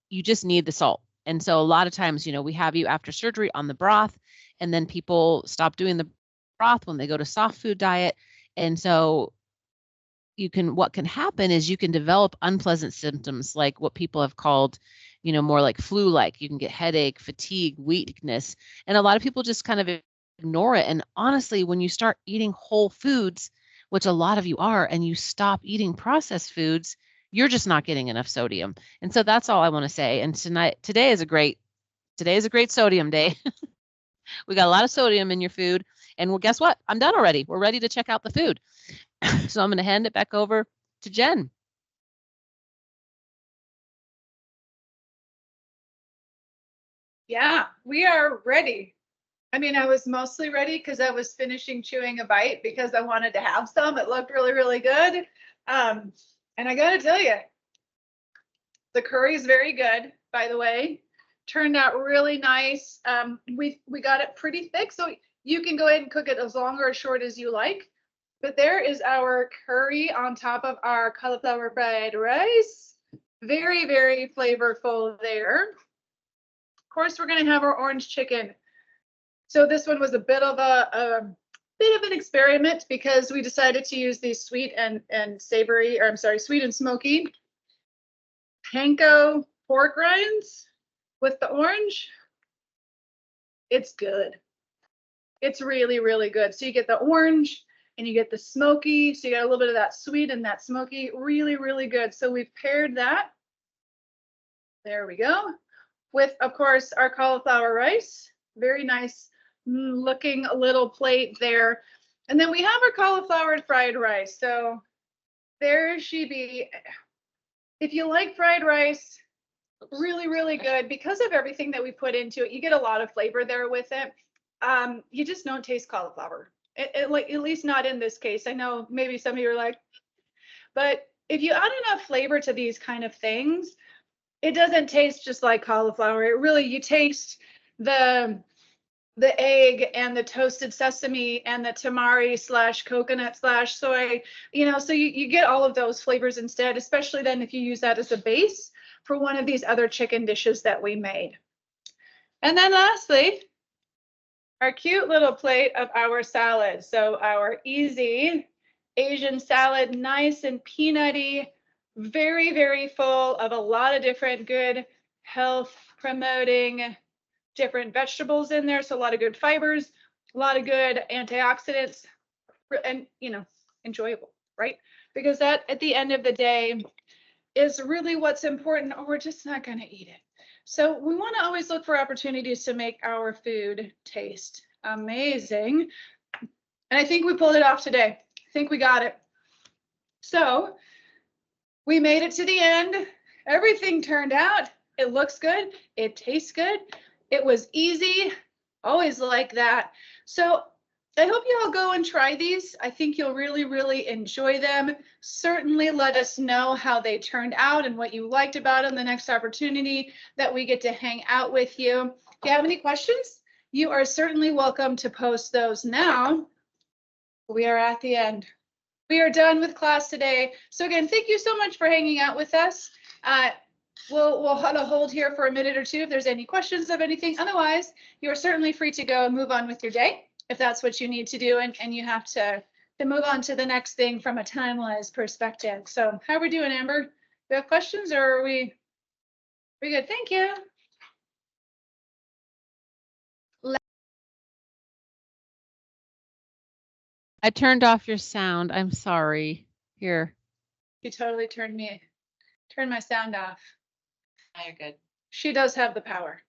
you just need the salt. And so a lot of times, we have you after surgery on the broth, and then people stop doing the broth when they go to soft food diet. And so what can happen is you can develop unpleasant symptoms like what people have called, more like flu-like. You can get headache, fatigue, weakness, and a lot of people just kind of ignore it. And honestly, when you start eating whole foods, which a lot of you are, and you stop eating processed foods, you're just not getting enough sodium. And so that's all I want to say. And today is a great sodium day. We got a lot of sodium in your food. And well, guess what? I'm done already. We're ready to check out the food. So I'm going to hand it back over to Jen. Yeah, we are ready. I mean, I was mostly ready because I was finishing chewing a bite because I wanted to have some. It looked really, really good. And I got to tell you, the curry is very good, by the way. Turned out really nice. We got it pretty thick, so you can go ahead and cook it as long or as short as you like. But there is our curry on top of our cauliflower fried rice. Very, very flavorful there. Of course, we're going to have our orange chicken. So this one was a bit of an experiment because we decided to use these sweet and savory, or I'm sorry, sweet and smoky panko pork rinds with the orange. It's good. It's really, really good. So you get the orange and you get the smoky. So you get a little bit of that sweet and that smoky. Really, really good. So we've paired that. There we go. With, of course, our cauliflower rice. Very nice looking little plate there. And then we have our cauliflower fried rice. So there she be. If you like fried rice, really, really good. Because of everything that we put into it, you get a lot of flavor there with it. You just don't taste cauliflower. Like, at least not in this case. I know maybe some of you are like, but if you add enough flavor to these kind of things, it doesn't taste just like cauliflower. It really, you taste the egg and the toasted sesame and the tamari / coconut / soy, so you get all of those flavors instead, especially then if you use that as a base for one of these other chicken dishes that we made. And then lastly, our cute little plate of our salad. So our easy Asian salad, nice and peanutty, very, very full of a lot of different good health promoting different vegetables in there. So a lot of good fibers, a lot of good antioxidants, and enjoyable, right? Because that at the end of the day is really what's important, or we're just not going to eat it. So we want to always look for opportunities to make our food taste amazing. And I think we pulled it off today. I think we got it. So we made it to the end. Everything turned out. It looks good. It tastes good. It was easy. Always like that. So I hope you all go and try these. I think you'll really, really enjoy them. Certainly let us know how they turned out and what you liked about them the next opportunity that we get to hang out with you. If you have any questions, you are certainly welcome to post those now. We are at the end. We are done with class today. So again, thank you so much for hanging out with us. We'll hold here for a minute or two if there's any questions of anything. Otherwise, you're certainly free to go and move on with your day if that's what you need to do, and you have to move on to the next thing from a time-wise perspective. So how are we doing, Amber? Do you have questions, or are we good? Thank you. I turned off your sound. I'm sorry. Here. You totally turned my sound off. Now you're good. She does have the power.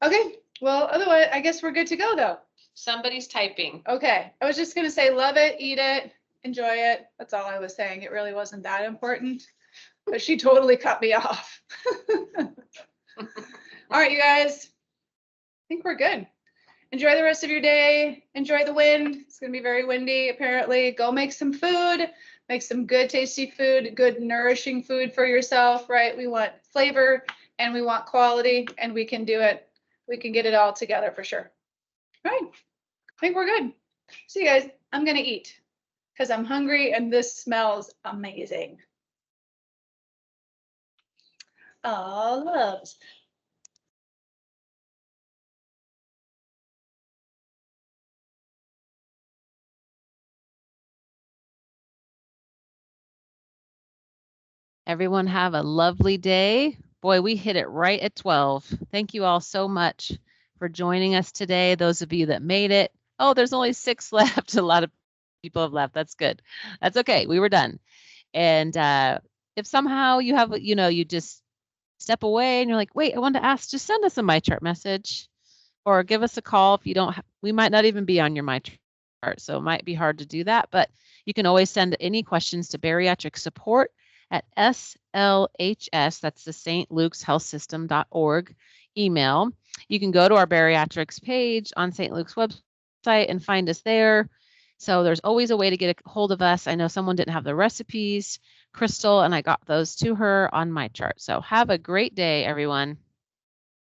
Okay, well, otherwise, I guess we're good to go, though. Somebody's typing. Okay, I was just going to say, love it, eat it, enjoy it. That's all I was saying. It really wasn't that important, but she totally cut me off. All right, you guys, I think we're good. Enjoy the rest of your day. Enjoy the wind. It's going to be very windy, apparently. Go make some food. Make some good, tasty food, good, nourishing food for yourself, right? We want flavor and we want quality, and we can do it. We can get it all together for sure. All right. I think we're good. So you guys, I'm gonna eat because I'm hungry and this smells amazing. Oh, loves. Everyone have a lovely day. Boy, we hit it right at 12. Thank you all so much for joining us today. Those of you that made it. Oh, there's only 6 left. A lot of people have left. That's good. That's okay. We were done. And if somehow you have, you just step away and you're like, wait, I wanted to ask, just send us a MyChart message or give us a call if you don't. We might not even be on your MyChart, so it might be hard to do that. But you can always send any questions to bariatric support at SLHS, that's the St. Luke's Health System.org email. You can go to our bariatrics page on St. Luke's website and find us there. So there's always a way to get a hold of us. I know someone didn't have the recipes, Crystal, and I got those to her on MyChart. So have a great day, everyone.